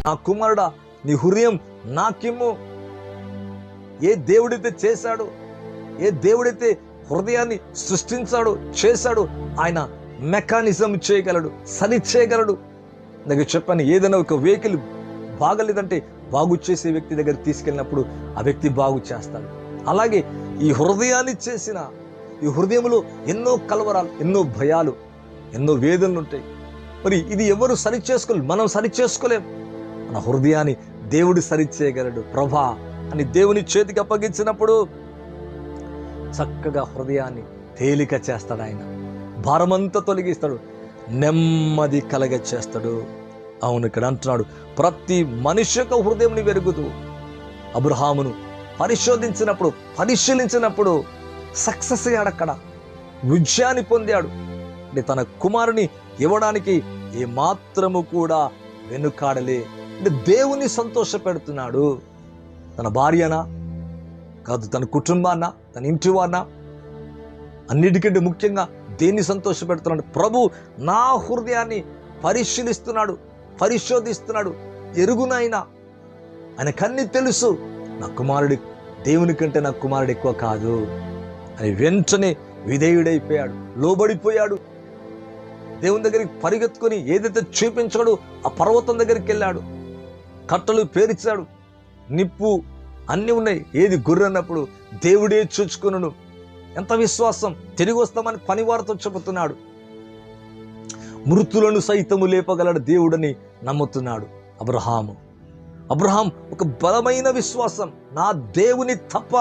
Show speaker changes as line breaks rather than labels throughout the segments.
నా కుమారుడా, నీ హృదయం నాకిమ్ము. ఏ దేవుడైతే చేశాడో, ఏ దేవుడైతే హృదయాన్ని సృష్టించాడో చేశాడో, ఆయన మెకానిజం చేయగలడు, సరి చేయగలడు. నాకు చెప్పాను, ఏదైనా ఒక వెహికల్ బాగలేదంటే బాగు చేసే వ్యక్తి దగ్గర తీసుకెళ్ళినప్పుడు ఆ వ్యక్తి బాగు చేస్తాడు. అలాగే ఈ హృదయాన్ని చేసిన, ఈ హృదయంలో ఎన్నో కలవరాలు, ఎన్నో భయాలు, ఎన్నో వేదనలు ఉంటాయి. మరి ఇది ఎవరు సరి చేసుకోలేరు, మనం సరి చేసుకోలేం. మన హృదయాన్ని దేవుడు సరి చేయగలడు. ప్రభా అని దేవుని చేతికి అప్పగించినప్పుడు చక్కగా హృదయాన్ని తేలిక చేస్తాడు. ఆయన భారమంతా తొలగిస్తాడు, నెమ్మది కలగ చేస్తాడు. అవును, ఇక్కడ అంటున్నాడు, ప్రతి మనిషి యొక్క హృదయం వెరుగుతూ. అబ్రహామును పరిశీలించినప్పుడు సక్సెస్ అయ్యాడు, అక్కడ విజయాన్ని పొందాడు. అంటే తన కుమారుని ఇవ్వడానికి ఏమాత్రము కూడా వెనుకాడలే. అంటే దేవుని సంతోష పెడుతున్నాడు. తన భార్యనా కాదు, తన కుటుంబాన్నా, తన ఇంటి వారినా, అన్నిటికంటే ముఖ్యంగా దేన్ని సంతోష పెడుతున్నాడు? ప్రభు నా హృదయాన్ని పరిశోధిస్తున్నాడు. ఎరుగునైనా ఆయనకన్నీ తెలుసు. నా కుమారుడి దేవుని కంటే నా కుమారుడు ఎక్కువ కాదు అని వెంటనే విధేయుడైపోయాడు, లోబడిపోయాడు. దేవుని దగ్గరికి పరిగెత్తుకొని ఏదైతే చూపించాడో ఆ పర్వతం దగ్గరికి వెళ్ళాడు. కట్టలు పేర్చాడు, నిప్పు అన్నీ ఉన్నాయి. ఏది గుర్రన్నప్పుడు దేవుడే చూచుకును. ఎంత విశ్వాసం! తిరిగి వస్తామని పనివారితో చెబుతున్నాడు. మృతులను సైతము లేపగలడు దేవుడని నమ్ముతున్నాడు అబ్రహాం. ఒక బలమైన విశ్వాసం, నా దేవుని తప్ప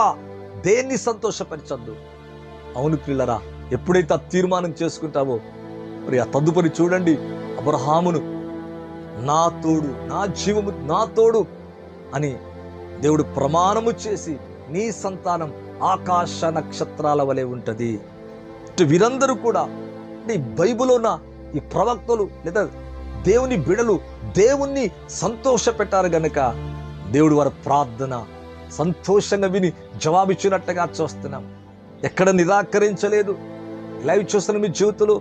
దేన్ని సంతోషపరచద్దు. అవును పిల్లరా, ఎప్పుడైతే ఆ తీర్మానం చేసుకుంటావో మరి ఆ తదుపరి చూడండి, అబ్రహామును నా తోడు, నా జీవము నా తోడు అని దేవుడు ప్రమాణము చేసి, నీ సంతానం ఆకాశ నక్షత్రాల వలె ఉంటుంది. వీరందరూ కూడా ఈ బైబిల్లో ఉన్న ఈ ప్రవక్తలు లేదా దేవుని బిడలు దేవుణ్ణి సంతోష పెట్టారు గనుక దేవుడు వారి ప్రార్థన సంతోషంగా విని జవాబిచ్చినట్టుగా చూస్తున్నాం. ఎక్కడ నిరాకరించలేదు. లైవ్ చూస్తున్న మీ జీవితంలో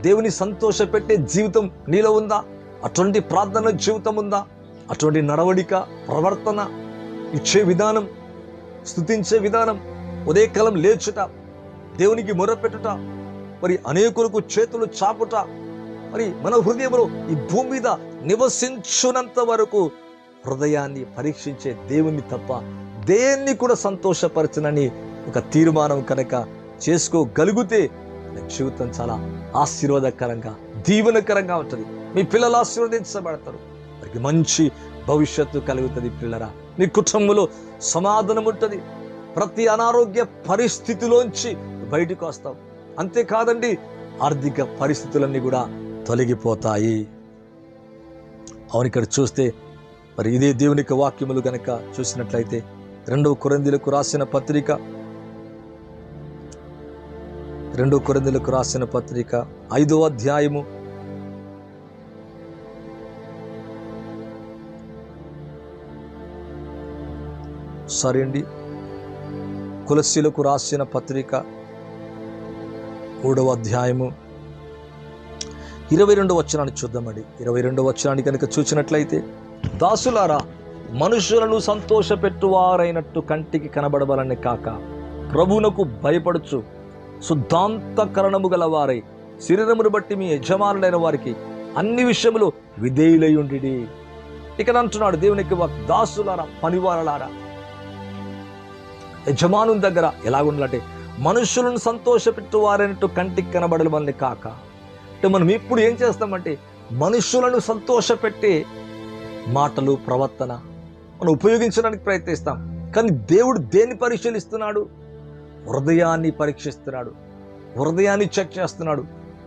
దేవుని సంతోష పెట్టే జీవితం నీలో ఉందా? అటువంటి ప్రార్థన జీవితం ఉందా? అటువంటి నడవడిక, ప్రవర్తన, ఇచ్చే విధానం, స్తుతించే విధానం, ఉదయకాలం లేచుట, దేవునికి మొరపెట్టుట, మరి అనేకులకు చేతులు చాపుట, మరి మన హృదయంలో ఈ భూమి మీద నివసించున్నంత వరకు హృదయాన్ని పరీక్షించే దేవుణ్ణి తప్ప దేన్ని కూడా సంతోషపరచనని ఒక తీర్మానం కనుక చేసుకోగలిగితే జీవితం చాలా ఆశీర్వాదకరంగా, దీవెనకరంగా ఉంటుంది. మీ పిల్లలు ఆశీర్వదించబడతారు, వారికి మంచి భవిష్యత్తు కలుగుతుంది. పిల్లరా, మీ కుటుంబంలో సమాధానం ఉంటుంది. ప్రతి అనారోగ్య పరిస్థితిలోంచి బయటకు వస్తాం. అంతేకాదండి, ఆర్థిక పరిస్థితులన్నీ కూడా తొలగిపోతాయి. అవును, ఇక్కడ చూస్తే మరి ఇదే దేవునికి వాక్యములు గనక చూసినట్లయితే 2 కొరింథీయులకు రాసిన పత్రిక 5వ అధ్యాయము 3వ కొలస్సీలకు రాసిన పత్రిక 3వ అధ్యాయము 22వ వచనాన్ని చూద్దామండి. 22వ వచనాన్ని కనుక చూసినట్లయితే, దాసులారా, మనుషులను సంతోషపెట్టువారైనట్టు కంటికి కనబడవలని కాక ప్రభువునకు భయపడుచు శుద్ధాంతకరణము గలవారై శరీరమును బట్టి మీ యజమానులైన వారికి అన్ని విషయములు విధేయులయుండి. ఇక్కడ అంటున్నాడు దేవునికి, దాసులారా, పనివారలారా, యజమానుని దగ్గర ఎలాగుండాలంటే మనుషులను సంతోషపెట్టువారైనట్టు కంటికి కనబడవలని కాక. అంటే మనం ఇప్పుడు ఏం చేస్తామంటే మనుషులను సంతోషపెట్టే మాటలు, ప్రవర్తన మనం ఉపయోగించడానికి ప్రయత్నిస్తాం. కానీ దేవుడు దేన్ని పరిశీలిస్తున్నాడు? హృదయాన్ని పరీక్షిస్తున్నాడు, హృదయాన్ని చెక్ చేస్తున్నాడు.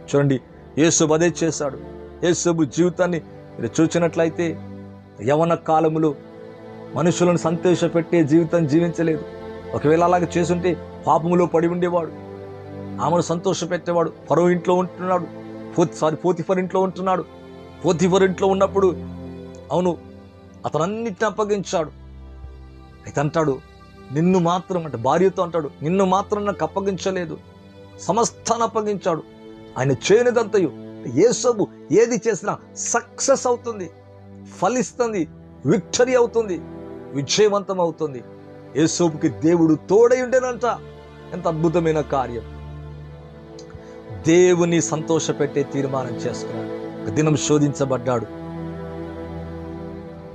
చూడండి, యేసు అదే చేశాడు. యేసు జీవితాన్ని మీరు చూసినట్లయితే యవన కాలములో మనుషులను సంతోషపెట్టే జీవితం జీవించలేదు. ఒకవేళ అలాగే చేసుంటే పాపములో పడి ఉండేవాడు. ఆమెను సంతోషపెట్టేవాడు. ఫరో ఇంట్లో ఉంటున్నాడు, పోతిఫర్ ఇంట్లో ఉంటున్నాడు. పోతిఫర్ ఇంట్లో ఉన్నప్పుడు అవును అతను అన్నిటిని అప్పగించాడు. అయితే అంటాడు, నిన్ను మాత్రం, అంటే భార్యతో అంటాడు, నిన్ను మాత్రం నాకు అప్పగించలేదు, సమస్తాన్ని అప్పగించాడు. ఆయన చేయనిదంతయు యేసోబు ఏది చేసినా సక్సెస్ అవుతుంది, ఫలిస్తుంది. విక్టరీ అవుతుంది, విజయవంతం అవుతుంది. యోసేపుకి దేవుడు తోడై ఉండేనంట. ఎంత అద్భుతమైన కార్యం. దేవుని సంతోషపెట్టే తీర్మానం చేసుకున్నాడు. ఒక దినం శోధించబడ్డాడు.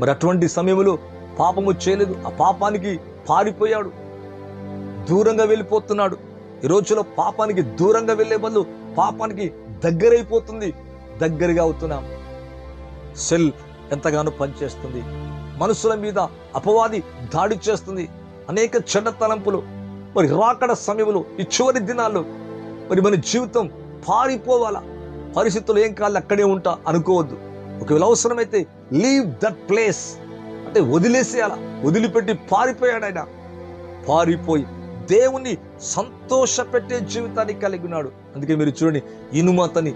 మరి అటువంటి సమయంలో పాపము చేయలేదు. ఆ పాపానికి పారిపోయాడు, దూరంగా వెళ్ళిపోతున్నాడు. ఈ రోజులో పాపానికి దూరంగా వెళ్ళే బదులు పాపానికి దగ్గరగా అవుతున్నాం. సెల్ ఎంతగానో పనిచేస్తుంది. మనుషుల మీద అపవాది దాడి చేస్తుంది. అనేక చెడ్డ తలంపులు. మరి రాకడ సమయంలో, ఈ చివరి దినాల్లో మరి మన జీవితం పారిపోవాలా? పరిస్థితులు ఏం కాదు, అక్కడే ఉంటా అనుకోవద్దు. ఒకవేళ అవసరమైతే లీవ్ దట్ ప్లేస్ అంటే వదిలేసేయాల. వదిలిపెట్టి పారిపోయాడు ఆయన. పారిపోయి దేవుని సంతోషపెట్టే జీవితాన్ని కలిగి ఉన్నాడు. అందుకే మీరు చూడండి, ఇనుము అతన్ని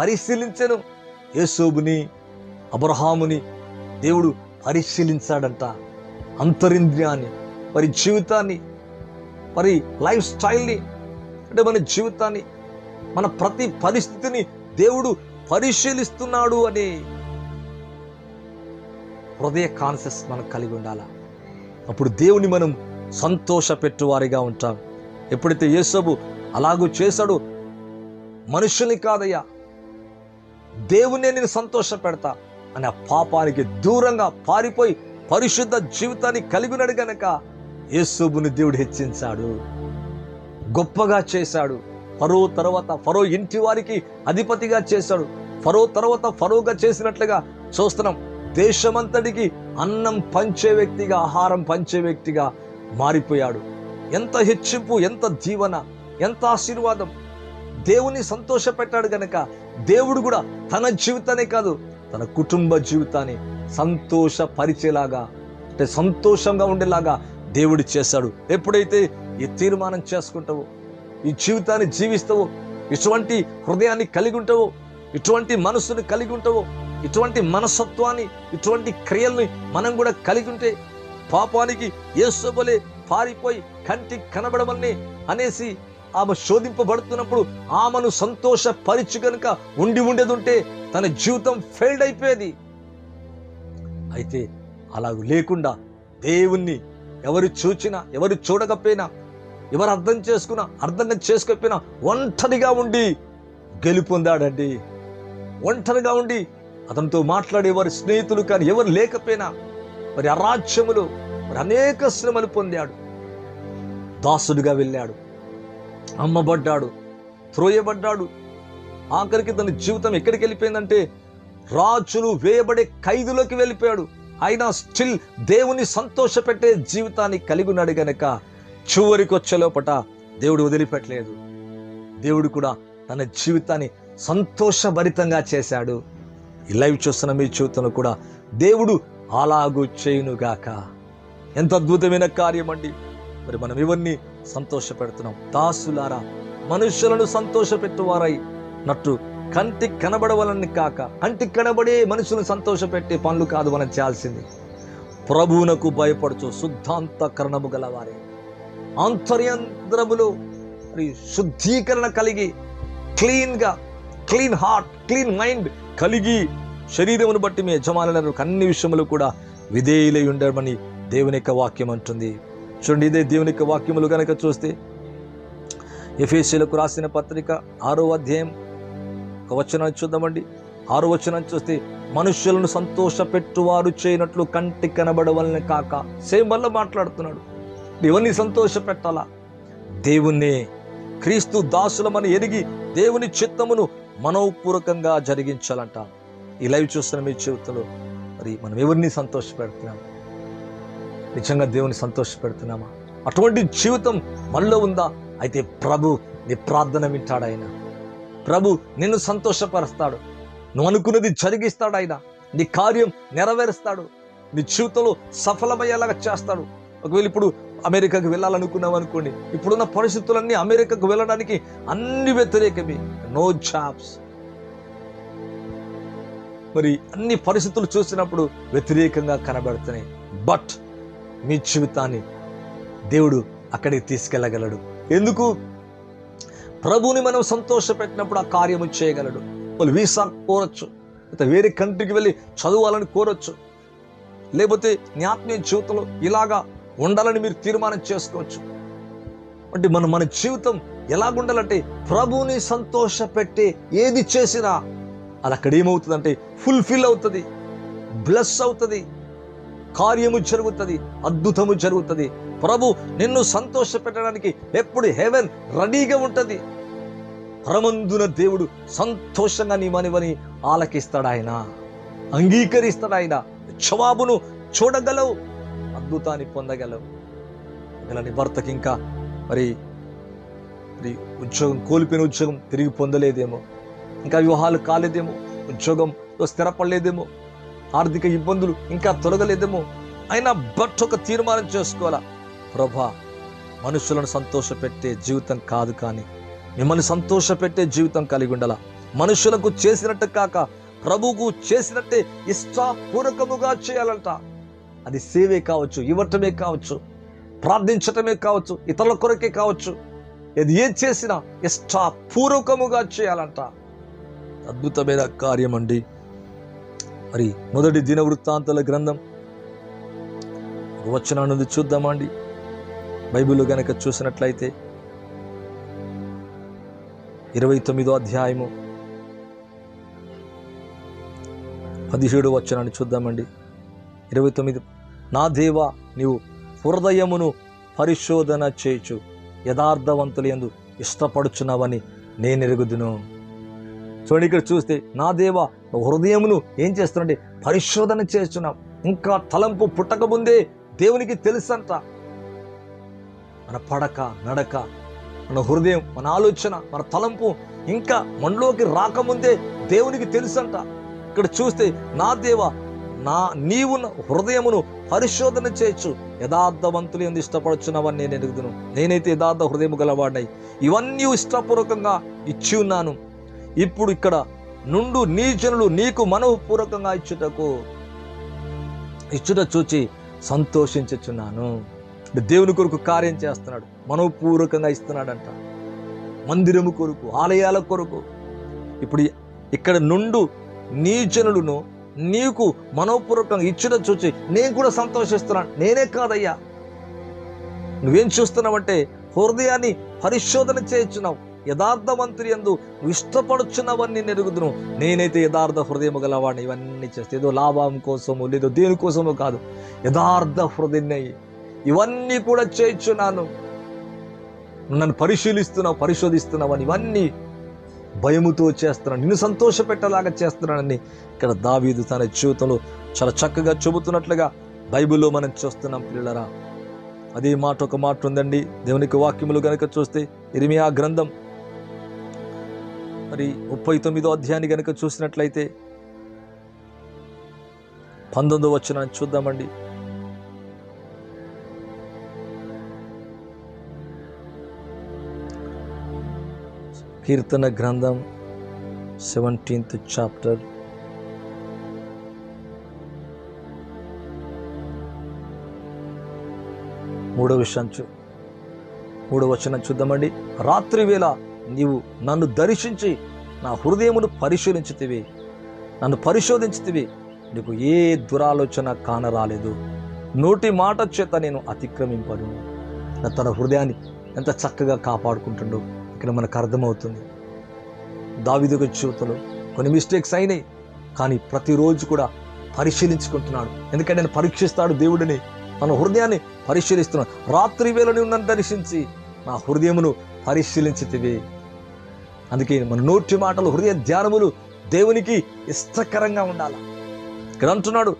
పరిశీలించెను. యోసేపుని, అబ్రహాముని దేవుడు పరిశీలించాడంట. అంతరింద్రియాన్ని, మరి జీవితాన్ని, మరి లైఫ్ స్టైల్ని, అంటే మన జీవితాన్ని, మన ప్రతి పరిస్థితిని దేవుడు పరిశీలిస్తున్నాడు అనే హృదయ కాన్షియస్ మనం కలిగి ఉండాలా. అప్పుడు దేవుని మనం సంతోషపెట్టువారిగా ఉంటాం. ఎప్పుడైతే యోసేపు అలాగూ చేశాడో, మనుషుల్ని కాదయ్యా, దేవునే నేను సంతోష పెడతా అని ఆ పాపానికి దూరంగా పారిపోయి పరిశుద్ధ జీవితాన్ని కలిగినాడు గనక యోసేపుని దేవుడు హెచ్చించాడు, గొప్పగా చేశాడు. ఫరో తర్వాత ఫరో ఇంటి వారికి అధిపతిగా చేశాడు. ఫరో తర్వాత ఫరోగా చేసినట్లుగా చూస్తున్నాం. దేశమంతటికి అన్నం పంచే వ్యక్తిగా, ఆహారం పంచే వ్యక్తిగా మారిపోయాడు. ఎంత హెచ్చింపు, ఎంత దీవెన, ఎంత ఆశీర్వాదం. దేవుని సంతోష పెట్టాడు గనక దేవుడు కూడా తన జీవితాన్ని కాదు, తన కుటుంబ జీవితాన్ని సంతోషపరిచేలాగా, అంటే సంతోషంగా ఉండేలాగా దేవుడు చేశాడు. ఎప్పుడైతే ఈ తీర్మానం చేసుకుంటావో, ఈ జీవితాన్ని జీవిస్తావో, ఇటువంటి హృదయాన్ని కలిగి ఉంటావో, ఇటువంటి మనస్సుని కలిగి ఉంటావో, ఇటువంటి మనస్తత్వాన్ని, ఇటువంటి క్రియల్ని మనం కూడా కలిగి ఉంటే, పాపానికి యేసువలే పారిపోయి కంటికి కనబడమని అనేసి ఆమె శోధింపబడుతున్నప్పుడు ఆమెను సంతోషపరిచి కనుక ఉండేదుంటే తన జీవితం ఫెయిల్డ్ అయిపోయేది. అయితే అలాగూ లేకుండా దేవుణ్ణి ఎవరు చూచినా, ఎవరు చూడకపోయినా, ఎవరు అర్థం చేసుకోకపోయినా ఒంటరిగా ఉండి గెలుపొందాడండి. ఒంటరిగా ఉండి అతనితో మాట్లాడే వారి స్నేహితులు కానీ ఎవరు లేకపోయినా, మరి అరాజ్యములు, మరి అనేక శ్రమలు పొందాడు. దాసుడిగా వెళ్ళాడు, అమ్మబడ్డాడు, త్రోయబడ్డాడు. ఆఖరికి తన జీవితం ఎక్కడికి వెళ్ళిపోయిందంటే రాజులు వేయబడే ఖైదులోకి వెళ్ళిపోయాడు. అయినా స్టిల్ దేవుని సంతోషపెట్టే జీవితాన్ని కలిగి ఉన్నాడు గనక చివరికి వచ్చే లోపట దేవుడు వదిలిపెట్టలేదు. దేవుడు కూడా తన జీవితాన్ని సంతోషభరితంగా చేశాడు. ఈ లైవ్ చూస్తున్న మీ జీవితంలో కూడా దేవుడు అలాగూ చేయునుగాక. ఎంత అద్భుతమైన కార్యం అండి. మరి మనం ఎవరిని సంతోషపెడుతున్నాం? దాసులారా, మనుషులను సంతోషపెట్టువారై నట్టు కంటికి కనబడవలని కాక, కంటికి కనబడే మనుషులను సంతోషపెట్టే పనులు కాదు మనం చేయాల్సింది. ప్రభువునకు భయపడుచు శుద్ధాంతకరణము గలవారే, ఆంతర్యంద్రములో మరి శుద్ధీకరణ కలిగి, క్లీన్ హార్ట్, క్లీన్ మైండ్ కలిగి, శరీరమును బట్టి మీ యజమానులను అన్ని విషయములు కూడా విధేయులై ఉండమని దేవుని యొక్క వాక్యం అంటుంది. చూడండి, ఇదే దేవుని యొక్క వాక్యములు కనుక చూస్తే ఎఫెసీయులకు రాసిన పత్రిక 6వ అధ్యాయం 1వ వచనాన్ని చూద్దామండి. 6వ వచనాన్ని చూస్తే, మనుషులను సంతోషపెట్టువారు చేయనట్లు కంటికి కనబడవలని కాక, సేమ్ వల్ల మాట్లాడుతున్నాడు. ఎవరిని సంతోష పెట్టాలా? దేవుణ్ణి. క్రీస్తు దాసులమని ఎరిగి దేవుని చిత్తమును మనోపూర్వకంగా జరిగించాలంట. ఈ లైవ్ చూస్తున్న మీ జీవితంలో మరి మనం ఎవరిని సంతోష పెడుతున్నాం? నిజంగా దేవుని సంతోష పెడుతున్నామా? అటువంటి జీవితం మనలో ఉందా? అయితే ప్రభు నీ ప్రార్థన వింటాడు. ఆయన ప్రభు నిన్ను సంతోషపరుస్తాడు. నువ్వు అనుకున్నది జరిగిస్తాడు. ఆయన నీ కార్యం నెరవేరుస్తాడు. నీ జీవితంలో సఫలమయ్యేలాగా చేస్తాడు. ఒకవేళ ఇప్పుడు అమెరికాకు వెళ్ళాలనుకున్నావు అనుకోండి, ఇప్పుడున్న పరిస్థితులన్నీ అమెరికాకు వెళ్ళడానికి అన్ని వ్యతిరేకమే. నో జాబ్స్, మరి అన్ని పరిస్థితులు చూసినప్పుడు వ్యతిరేకంగా కనబడుతున్నాయి. బట్ మీ జీవితాన్ని దేవుడు అక్కడికి తీసుకెళ్ళగలడు. ఎందుకు? ప్రభుని మనం సంతోష పెట్టినప్పుడు ఆ కార్యము చేయగలడు. వాళ్ళు వీసా కోరచ్చు, లేకపోతే వేరే కంట్రీకి వెళ్ళి చదవాలని కోరొచ్చు, లేకపోతే నీ ఆత్మీయ జీవితంలో ఇలాగా ఉండాలని మీరు తీర్మానం చేసుకోవచ్చు. అంటే మన జీవితం ఎలాగుండాలంటే ప్రభువుని సంతోష పెట్టే ఏది చేసినా అది అక్కడ ఏమవుతుందంటే ఫుల్ఫిల్ అవుతుంది, బ్లెస్ అవుతుంది, కార్యము జరుగుతుంది, అద్భుతము జరుగుతుంది. ప్రభు నిన్ను సంతోష పెట్టడానికి ఎప్పుడు హెవెన్ రెడీగా ఉంటుంది. పరమందున దేవుడు సంతోషంగా నీ మనవని ఆలకిస్తాడు, ఆయన అంగీకరిస్తాడు, ఆయన జవాబును చూడగలవు, అద్భుతాన్ని పొందగలవు. నీ భర్తకి ఇంకా మరి ఉద్యోగం కోల్పోయిన ఉద్యోగం తిరిగి పొందలేదేమో, ఇంకా వివాహాలు కాలేదేమో, ఉద్యోగంలో స్థిరపడలేదేమో, ఆర్థిక ఇబ్బందులు ఇంకా తొలగలేదేమో, అయినా బట్ ఒక తీర్మానం చేసుకోవాలా, ప్రభా మనుషులను సంతోషపెట్టే జీవితం కాదు, కానీ మిమ్మల్ని సంతోషపెట్టే జీవితం కలిగి ఉండాల. మనుషులకు చేసినట్టు కాక ప్రభువుకు చేసినట్టే ఇష్టపూర్వకముగా చేయాలంట. అది సేవే కావచ్చు, ఇవ్వటమే కావచ్చు, ప్రార్థించటమే కావచ్చు, ఇతరుల కొరకే కావచ్చు, ఇది ఏం చేసినా ఇష్టపూర్వకముగా చేయాలంట. అద్భుతమైన కార్యం అండి. మరి మొదటి దినవృత్తాంతాల గ్రంథం వచనాన్ని చూద్దామండి. బైబిల్లో గనక చూసినట్లయితే 29వ అధ్యాయము 17వ వచనాన్ని చూద్దామండి. 29, నా దేవా నీవు హృదయమును పరిశోధన చేయుచు యథార్థవంతులు యందు ఇష్టపడుచున్నావని నేను ఎరుగుదును. చూడండి, ఇక్కడ చూస్తే నా దేవా హృదయమును ఏం చేస్తున్నాంటే పరిశోధన చేస్తున్నాం. ఇంకా తలంపు పుట్టకముందే దేవునికి తెలుసంట. మన పడక నడక, మన హృదయం, మన ఆలోచన, మన తలంపు ఇంకా మనలోకి రాకముందే దేవునికి తెలుసంట. ఇక్కడ చూస్తే నా దేవా నీవు హృదయమును పరిశోధన చేయొచ్చు, యథార్థవంతులు ఎందుకు ఇష్టపడుచున్నావని నేను ఎరుగుదును. నేనైతే యథార్థ హృదయము గలవాడినై ఇవన్నీ ఇష్టపూర్వకంగా ఇచ్చి ఉన్నాను. ఇప్పుడు ఇక్కడ నుండు నీ జనులు నీకు మనఃపూర్వకంగా ఇచ్చుట చూచి సంతోషించుచున్నాను. దేవుని కొరకు కార్యం చేస్తున్నాడు, మనఃపూర్వకంగా ఇస్తున్నాడంట. మందిరము కొరకు, ఆలయాల కొరకు. ఇప్పుడు ఇక్కడ నుండు నీ జనులను నీకు మనఃపూర్వకంగా ఇచ్చుట చూచి నేను కూడా సంతోషిస్తున్నాను. నేనే కాదయ్యా, నువ్వేం చూస్తున్నావంటే హృదయాన్ని పరిశోధన చేయుచున్నావు, యథార్థవంతులు యందు నువ్వు ఇష్టపడుచున్నావని నేను ఎరుగుదును. నేనైతే యథార్థ హృదయము గలవాడిని. ఇవన్నీ చేస్తే ఏదో లాభం కోసము లేదో దేని కోసమో కాదు, యథార్థ హృదయాన్ని ఇవన్నీ కూడా చేయుచున్నాను. నన్ను పరిశోధిస్తున్నావని ఇవన్నీ భయముతో చేస్తున్నాను, నిన్ను సంతోష పెట్టలాగా చేస్తున్నానని ఇక్కడ దావీదు తన జీవితంలో చాలా చక్కగా చెబుతున్నట్లుగా బైబిల్లో మనం చూస్తున్నాం పిల్లరా. అదే మాట ఒక మాట ఉందండి దేవునికి వాక్యములు గనక చూస్తే ఇర్మియా గ్రంథం మరి 39వ అధ్యాయాన్ని గనక చూసినట్లయితే 19వ వచనాన్ని చూద్దామండి. కీర్తన గ్రంథం 17th చాప్టర్ 3వ వచనం చూద్దామండి. రాత్రి వేళ నీవు నన్ను దర్శించి నా హృదయమును పరిశోధించితివి, నన్ను పరిశోధించితివి, నీకు ఏ దురాలోచన కానరాలేదు, నోటి మాట చేత నేను అతిక్రమింపను. తన హృదయాన్ని ఎంత చక్కగా కాపాడుకుంటుండో ఇక్కడ మనకు అర్థమవుతుంది. దావీదు జీవితంలో కొన్ని మిస్టేక్స్ అయినాయి, కానీ ప్రతిరోజు కూడా పరిశీలించుకుంటున్నాడు. ఎందుకంటే నేను పరీక్షిస్తాడు దేవుడిని, మన హృదయాన్ని పరిశీలిస్తున్నాడు. రాత్రి వేళ నువ్వు నన్ను దర్శించి నా హృదయమును పరిశీలించితివి. అందుకే మన నోటి మాటలు, హృదయ ధ్యానములు దేవునికి ఇష్టకరంగా ఉండాలి. ఇక్కడ అంటున్నాడు,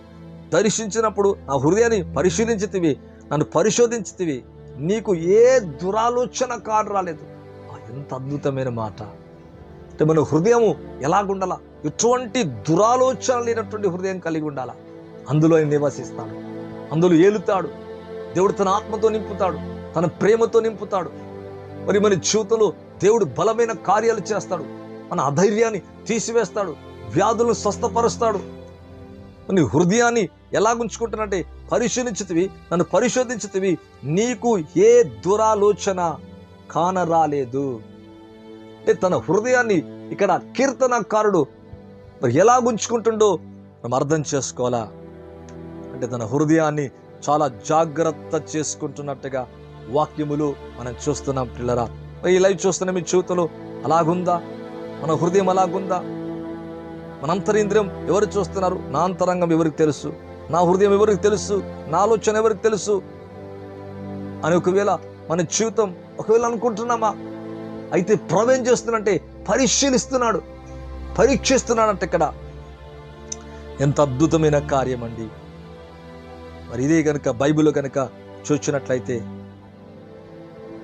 దర్శించినప్పుడు నా హృదయాన్ని పరిశీలించితివి, నన్ను పరిశోధించితివి, నీకు ఏ దురాలోచన కాదు రాలేదు. ఎంత అద్భుతమైన మాట. అంటే మన హృదయము ఎలాగుండాలా, ఎటువంటి దురాలోచన లేనటువంటి హృదయం కలిగి ఉండాలా. అందులో ఆయన నివసిస్తాడు, అందులో ఏలుతాడు. దేవుడు తన ఆత్మతో నింపుతాడు, తన ప్రేమతో నింపుతాడు. మరి మన జీవితంలో దేవుడు బలమైన కార్యాలు చేస్తాడు, మన అధైర్యాన్ని తీసివేస్తాడు, వ్యాధులను స్వస్థపరుస్తాడు. నీ హృదయాన్ని ఎలాగుంచుకుంటున్నట్టే పరిశీలించితివి, నన్ను పరిశోధించితివి, నీకు ఏ దురాలోచన కానరాలేదు. అంటే తన హృదయాన్ని ఇక్కడ కీర్తనకారుడు మరి ఎలా ఉంచుకుంటుండో మనం అర్థం చేసుకోవాలా. అంటే తన హృదయాన్ని చాలా జాగ్రత్త చేసుకుంటున్నట్టుగా వాక్యములు మనం చూస్తున్నాం పిల్లరా. మరి ఈ లైవ్ చూస్తున్న మీ జీవితంలో అలాగుందా? మన హృదయం అలాగుందా? మన అంతరింద్రియం ఎవరు చూస్తున్నారు? నా అంతరంగం ఎవరికి తెలుసు? నా హృదయం ఎవరికి తెలుసు? నా ఆలోచన ఎవరికి తెలుసు అని ఒకవేళ మన జీవితం ఒకవేళ అనుకుంటున్నామా? అయితే ప్రభు ఏం చేస్తున్నంటే పరిశీలిస్తున్నాడు, పరీక్షిస్తున్నాడంటే ఇక్కడ ఎంత అద్భుతమైన కార్యం అండి. మరి ఇదే కనుక బైబిల్లో కనుక చూచినట్లయితే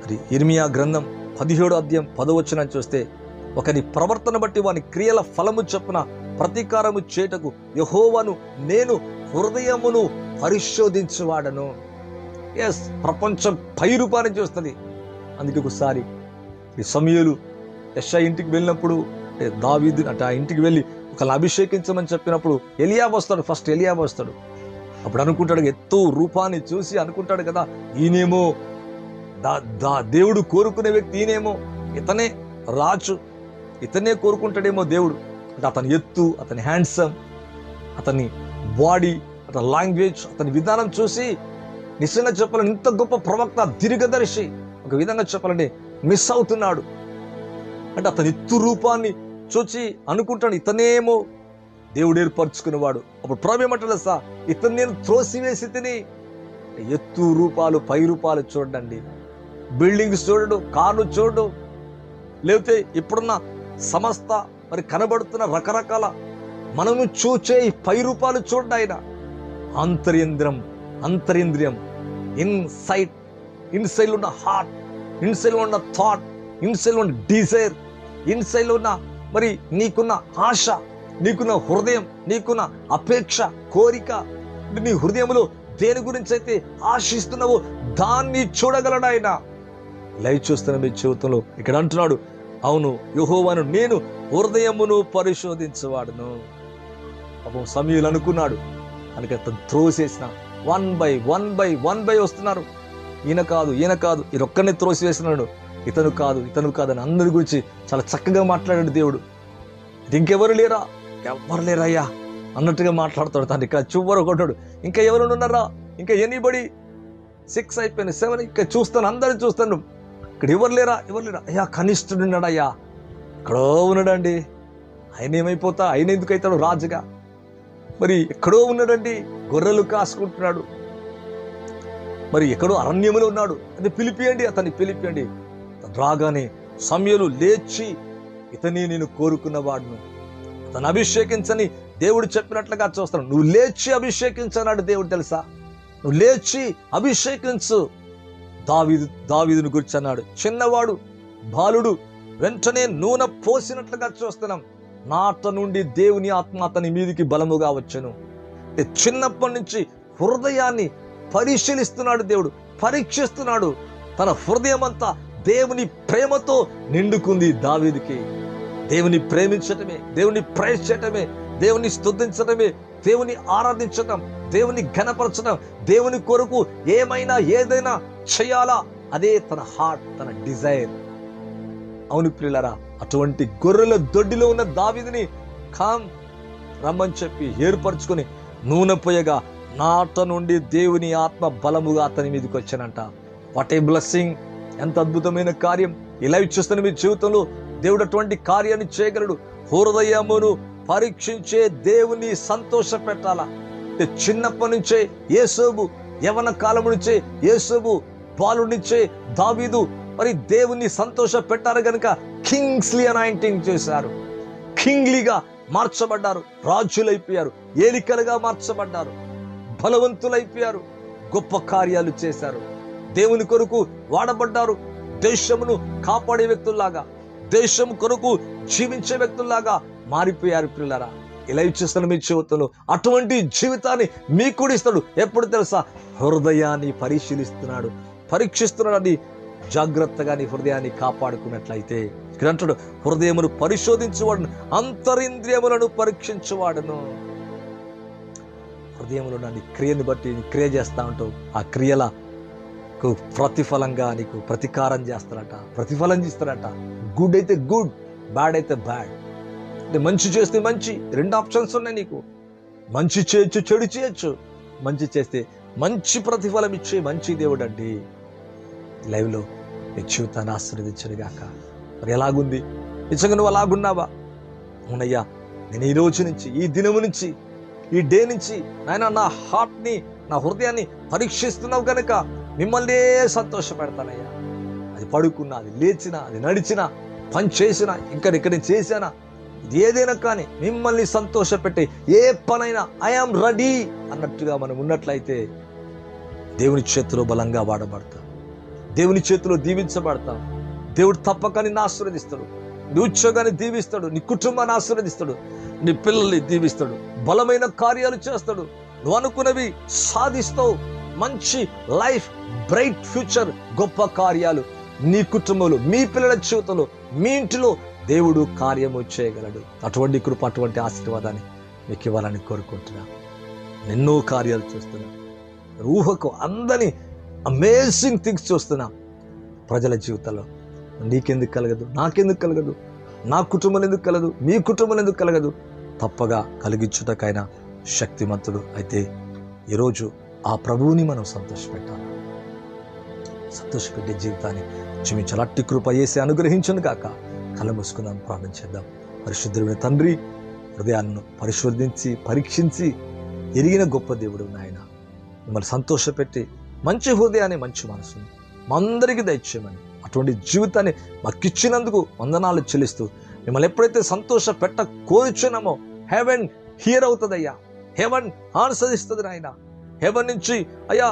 మరి ఇర్మియా గ్రంథం 17వ అధ్యాయం 10వ వచనం చూస్తే, ఒకని ప్రవర్తన బట్టి వాని క్రియల ఫలము చొప్పున ప్రతీకారము చేటకు యెహోవాను నేను హృదయమును పరిశోధించువాడను. ఎస్, ప్రపంచం పైరూపాన్ని చూస్తుంది. అందుకే ఒకసారి ఈ సమూయేలు యెషయా ఇంటికి వెళ్ళినప్పుడు, అంటే దావీదు అంటే ఆ ఇంటికి వెళ్ళి ఒకళ్ళని అభిషేకించమని చెప్పినప్పుడు ఎలియాబు వస్తాడు. ఫస్ట్ ఎలియాబు వస్తాడు. అప్పుడు అనుకుంటాడు, ఎత్తు రూపాన్ని చూసి అనుకుంటాడు కదా, ఈయనేమో దేవుడు కోరుకునే వ్యక్తి, ఈయనేమో ఇతనే రాజు, ఇతనే కోరుకుంటాడేమో దేవుడు. అంటే అతని ఎత్తు, అతని హ్యాండ్సమ్, అతని బాడీ, అతని లాంగ్వేజ్, అతని విధానం చూసి నిజంగా చెప్పాలంటే ఇంత గొప్ప ప్రవక్త, దీర్ఘదర్శి, ఒక విధంగా చెప్పాలంటే మిస్ అవుతున్నాడు. అంటే అతని ఎత్తు రూపాన్ని చూచి అనుకుంటాడు, ఇతనేమో దేవుడు ఏర్పరచుకునేవాడు. అప్పుడు ప్రభు ఏమంటాడు, సా ఇతను నేను త్రోసివేసి తిని. ఎత్తు రూపాలు, పై రూపాలు చూడండి, బిల్డింగ్స్ చూడడు, కార్లు చూడడు, లేకపోతే ఇప్పుడున్న సమస్త మరి కనబడుతున్న రకరకాల మనము చూచే ఈ పై రూపాలు చూడండి. ఆయన అంతరింద్రియం ఇన్సైడ్ ఉన్న హార్ట్, ఇన్సైడ్ ఉన్న థాట్, ఇన్సైడ్ ఉన్న డిజైర్, ఇన్సైడ్ ఉన్న మరి నీకున్న ఆశ, నీకున్న హృదయం, నీకున్న అపేక్ష, కోరిక, నీ హృదయంలో దేని గురించి అయితే ఆశిస్తున్నావో దాన్ని చూడగలడు ఆయన. లైవ్ చూస్తున్న మీ జీవితంలో ఇక్కడ అంటున్నాడు, అవును యెహోవాను నేను హృదయమును పరిశోధించువాడును. పాపం సమూయేలు అనుకున్నాడు, కనుక అతను త్రోసేసిన వన్ బై వస్తున్నారు. ఈయన కాదు ఈయన ఒక్కరిని త్రోసివేసినాడు, ఇతను కాదు అని అందరి గురించి చాలా చక్కగా మాట్లాడాడు దేవుడు. ఇంకెవరు లేరా, ఎవరు లేరయ్యా అన్నట్టుగా మాట్లాడతాడు. తను ఇక్కడ చివర కొట్టాడు, ఇంకా ఎవరు ఉన్నారా, ఇంకా ఎనీబడి 6 అయిపోయింది, 7, ఇంకా చూస్తాను, అందరిని చూస్తాను, ఇక్కడ ఎవరు లేరా అయ్యా కనిష్ఠుడు ఉన్నాడు, అయ్యా ఎక్కడో ఉన్నాడండి, ఆయన ఏమైపోతా, ఆయన ఎందుకు అవుతాడు రాజుగా, మరి ఎక్కడో ఉన్నాడండి, గొర్రెలు కాసుకుంటున్నాడు, మరి ఎక్కడో అరణ్యములో ఉన్నాడు, అది అతన్ని పిలిపియండి. రాగానే సమూయేలు లేచి, ఇతని నేను కోరుకున్న వాడును, అతను అభిషేకించని దేవుడు చెప్పినట్లుగా చూస్తాను. నువ్వు లేచి అభిషేకించన్నాడు దేవుడు, తెలుసా, నువ్వు లేచి అభిషేకించు. దావీదును గురించి అన్నాడు, చిన్నవాడు బాలుడు, వెంటనే నూనె పోసినట్లుగా చూస్తున్నాం, నాట నుండి దేవుని ఆత్మ అతని మీదికి బలముగా వచ్చెను. చిన్నప్పటి నుంచి హృదయాన్ని పరిశీలిస్తున్నాడు దేవుడు, పరీక్షిస్తున్నాడు. తన హృదయం అంతా దేవుని ప్రేమతో నిండుకుంది దావీదుకి. దేవుని ప్రేమించటమే, దేవుని ప్రైజ్ చేయటమే, దేవుని స్తుతించటమే, దేవుని ఆరాధించటం, దేవుని ఘనపరచడం, దేవుని కొరకు ఏదైనా చేయాలా, అదే తన హార్ట్, తన డిజైర్. అవును ప్రియులారా, అటువంటి గొర్రెల దొడ్డిలో ఉన్న దావీదుని రమ్మని చెప్పి ఏర్పరచుకొని నూనె పోయగా నాట నుండి దేవుని ఆత్మ బలముగా అతని మీదకి వచ్చానంట. What a blessing! ఎంత అద్భుతమైన కార్యం! ఇలా చూస్తున్న మీ జీవితంలో దేవుడు అటువంటి కార్యాన్ని చేయగలడు. హృదయమును పరీక్షించే దేవుని సంతోష పెట్టాలా. చిన్నప్పటి నుంచే యేసోబు, యవన కాలం నుంచే యేసోబు, బాలుడి నుంచే దావీదు మరి దేవుని సంతోష పెట్టారు కనుక కింగ్స్లీ అనాయింటింగ్ చేశారు, కింగ్లీగా మార్చబడ్డారు, రాజులైపోయారు, ఏలికలుగా మార్చబడ్డారు, బలవంతులైపోయారు, గొప్ప కార్యాలు చేశారు, దేవుని కొరకు వాడబడ్డారు, దేశమును కాపాడే వ్యక్తుల్లాగా, దేశం కొరకు జీవించే వ్యక్తుల్లాగా మారిపోయారు. పిల్లరా, ఇలా ఇచ్చిస్తాను మీ జీవితంలో అటువంటి జీవితాన్ని మీకు కూడా ఇస్తాడు. ఎప్పుడు తెలుసా? హృదయాన్ని పరీక్షిస్తున్నాడు. అది జాగ్రత్తగా నీ హృదయాన్ని కాపాడుకున్నట్లయితే ఇక్కడ అంటాడు, హృదయమును పరిశోధించువాడును, అంతరింద్రియములను పరీక్షించువాడును. హృదయంలో నీ క్రియని బట్టి నీ క్రియ చేస్తా ఉంటావు, ఆ క్రియలకు ప్రతిఫలంగా నీకు ప్రతీకారం చేస్తారట, ప్రతిఫలం చేస్తారట. గుడ్ అయితే గుడ్, బ్యాడ్ అయితే బ్యాడ్. అంటే మంచి చేస్తే మంచి, 2 ఆప్షన్స్ ఉన్నాయి నీకు. మంచి చేయొచ్చు, చెడు చేయొచ్చు. మంచి చేస్తే మంచి ప్రతిఫలం ఇచ్చే మంచి దేవుడు అండి. లైవ్లో నీ జీవితాన్ని ఆశీర్వదించను గాక. మరి ఎలాగుంది? నిజంగా నువ్వు అలాగున్నావా? అవునయ్యా, నేను ఈ రోజు నుంచి, ఈ దినము నుంచి, ఈ డే నుంచి నాయన నా హార్ట్ని, నా హృదయాన్ని పరీక్షిస్తున్నావు కనుక మిమ్మల్నే సంతోషపెడతానయ్యా. అది పడుకున్నా, అది లేచినా, అది నడిచినా, పని చేసినా, ఇక్కడ చేశానా, ఇది ఏదైనా కానీ మిమ్మల్ని సంతోషపెట్టే ఏ పనైనా ఐఆమ్ రెడీ అన్నట్టుగా మనం ఉన్నట్లయితే దేవుని చేతిలో బలంగా వాడబడతాం, దేవుని చేతిలో దీవించబడతాం. దేవుడు తప్పక నిన్ను ఆశీర్వదిస్తాడు, నీ ఉద్యోగాన్ని దీవిస్తాడు, నీ కుటుంబాన్ని ఆశీర్వదిస్తాడు, నీ పిల్లల్ని దీవిస్తాడు, బలమైన కార్యాలు చేస్తాడు. నువ్వు అనుకున్నవి సాధిస్తావు. మంచి లైఫ్, బ్రైట్ ఫ్యూచర్, గొప్ప కార్యాలు నీ కుటుంబంలో, మీ పిల్లల జీవితంలో, మీ ఇంటిలో దేవుడు కార్యము చేయగలడు. అటువంటి కృప, అటువంటి ఆశీర్వాదాన్ని మీకు ఇవ్వాలని కోరుకుంటున్నా. ఎన్నో కార్యాలు చూస్తున్నా, ఊహకు అందని అమేజింగ్ థింగ్స్ చూస్తున్నా ప్రజల జీవితంలో. నీకెందుకు కలగదు? నాకెందుకు కలగదు? నా కుటుంబం ఎందుకు కలగదు? మీ కుటుంబం ఎందుకు కలగదు? తప్పగా కలిగించుటకైనా శక్తిమంతుడు. అయితే ఈరోజు ఆ ప్రభువుని మనం సంతోషపెట్టాలి. సంతోషపెట్టే జీవితాన్ని జీవించాలి. అట్టి కృప యేసే అనుగ్రహించను గాక. కళ్ళు మూసుకుందాం, ప్రార్థన చేద్దాం. పరిశుద్ధుడైన తండ్రి, హృదయాన్ని పరిశోధించి పరీక్షించి ఎరిగిన గొప్ప దేవుడు నాయన, మిమ్మల్ని సంతోషపెట్టి మంచి హృదయాన్ని, మంచి మనసుని మా అందరికీ దయచేయమని, అటువంటి జీవితాన్ని మాకిచ్చినందుకు వందనాలు చెల్లిస్తూ, మిమ్మల్ని ఎప్పుడైతే సంతోష పెట్ట కోరుచున్నామో హెవెన్ హియర్ అవుతుందయ్యా, హెవెన్ ఆన్సరిస్తుంది నాయన. హెవెన్ నుంచి అయ్యా,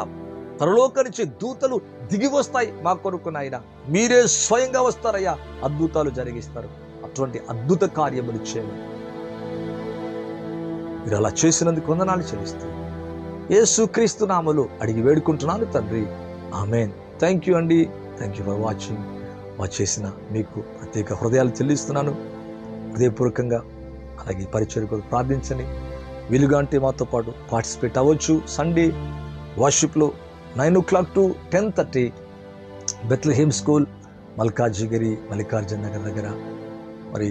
పరలోక నుంచి దూతలు దిగి వస్తాయి మా కొరకు నాయన. మీరే స్వయంగా వస్తారయ్యా, అద్భుతాలు జరిగిస్తారు. అటువంటి అద్భుత కార్యములు చేయమని మీరు అలా చేసినందుకు వందనాలు చెల్లిస్తూ యేసుక్రీస్తు నామములో అడిగి వేడుకుంటున్నాను తండ్రి, ఆమేన్. థ్యాంక్ యూ అండి. Thank you for watching. Watch చేసిన మీకు ప్రత్యేక హృదయాలు చెల్లిస్తున్నాను హృదయపూర్వకంగా. అలాగే పరిచయం కొరకు ప్రార్థించండి. వీలుగా అంటే మాతో పాటు పార్టిసిపేట్ అవ్వచ్చు. సండే వర్షిప్లో 9 o'clock to 10:30 Bethlehem school, Malkajgiri, Mallikarjuna Nagar దగ్గర మరి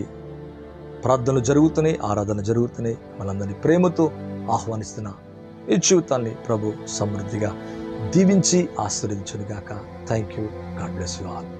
ప్రార్థనలు జరుగుతున్నాయి, ఆరాధన జరుగుతున్నాయి. మనందరినీ ప్రేమతో ఆహ్వానిస్తున్నా. ఈ జీవితాన్ని ప్రభు సమృద్ధిగా దీవించి ఆశీర్వదించును గాక. Thank you. God bless you all.